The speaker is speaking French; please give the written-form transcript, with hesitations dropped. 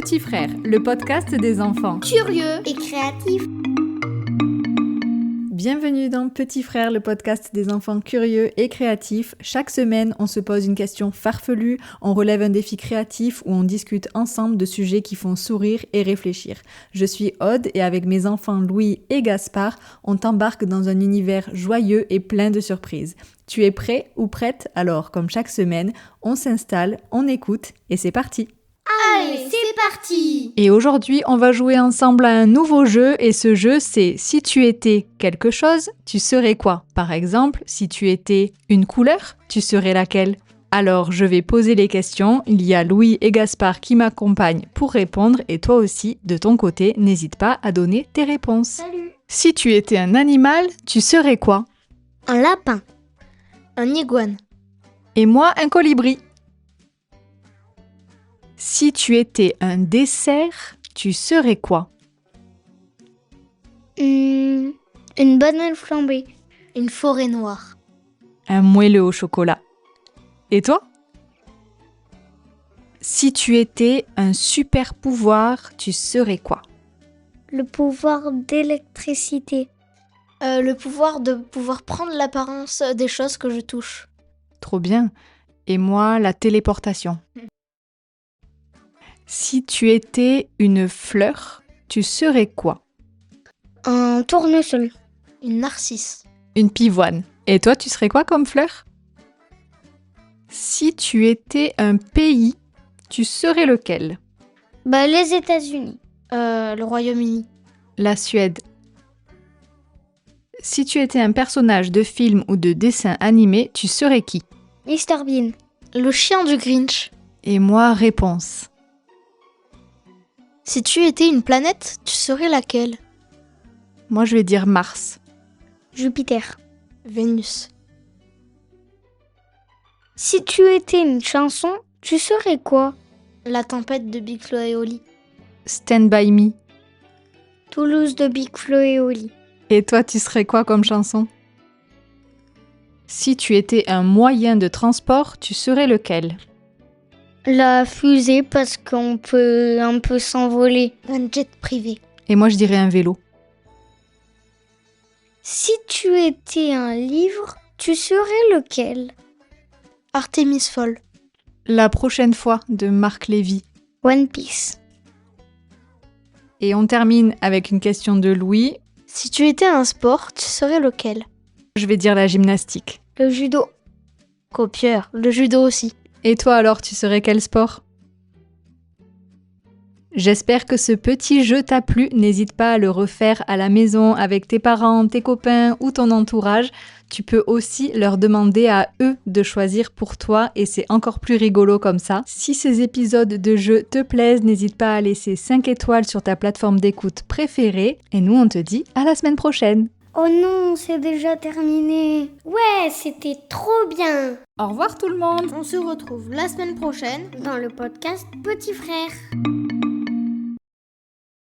Petit Frère, le podcast des enfants curieux et créatifs. Bienvenue dans Petit Frère, le podcast des enfants curieux et créatifs. Chaque semaine, on se pose une question farfelue, on relève un défi créatif ou on discute ensemble de sujets qui font sourire et réfléchir. Je suis Aude et avec mes enfants Louis et Gaspard, on t'embarque dans un univers joyeux et plein de surprises. Tu es prêt ou prête? Alors, comme chaque semaine, on s'installe, on écoute et c'est parti! Allez, c'est parti! Et aujourd'hui, on va jouer ensemble à un nouveau jeu et ce jeu, c'est si tu étais quelque chose, tu serais quoi? Par exemple, si tu étais une couleur, tu serais laquelle? Alors, je vais poser les questions. Il y a Louis et Gaspard qui m'accompagnent pour répondre et toi aussi, de ton côté, n'hésite pas à donner tes réponses. Salut! Si tu étais un animal, tu serais quoi? Un lapin. Un iguane. Et moi, un colibri. Si tu étais un dessert, tu serais quoi? Une banane flambée. Une forêt noire. Un moelleux au chocolat. Et toi? Si tu étais un super pouvoir, tu serais quoi? Le pouvoir d'électricité. Le pouvoir de pouvoir prendre l'apparence des choses que je touche. Trop bien. Et moi, la téléportation. Si tu étais une fleur, tu serais quoi? Un tournesol. Une narcisse. Une pivoine. Et toi, tu serais quoi comme fleur? Si tu étais un pays, tu serais lequel? Les États-Unis. Le Royaume-Uni. La Suède. Si tu étais un personnage de film ou de dessin animé, tu serais qui? Mr Bean. Le chien du Grinch. Et moi, réponse. Si tu étais une planète, tu serais laquelle? Moi, je vais dire Mars. Jupiter. Vénus. Si tu étais une chanson, tu serais quoi? La tempête de Big Flo et Oli. Stand By Me. Toulouse de Big Flo et Oli. Et toi, tu serais quoi comme chanson? Si tu étais un moyen de transport, tu serais lequel? La fusée parce qu'on peut un peu s'envoler. Un jet privé. Et moi, je dirais un vélo. Si tu étais un livre, tu serais lequel? Artemis Fowl. La prochaine fois de Marc Lévy. One Piece. Et on termine avec une question de Louis. Si tu étais un sport, tu serais lequel? Je vais dire la gymnastique. Le judo. Copieur, le judo aussi. Et toi alors, tu serais quel sport? J'espère que ce petit jeu t'a plu. N'hésite pas à le refaire à la maison avec tes parents, tes copains ou ton entourage. Tu peux aussi leur demander à eux de choisir pour toi et c'est encore plus rigolo comme ça. Si ces épisodes de jeu te plaisent, n'hésite pas à laisser 5 étoiles sur ta plateforme d'écoute préférée. Et nous, on te dit à la semaine prochaine. Oh non, c'est déjà terminé. Ouais, c'était trop bien. Au revoir tout le monde. On se retrouve la semaine prochaine dans le podcast Petit Frère.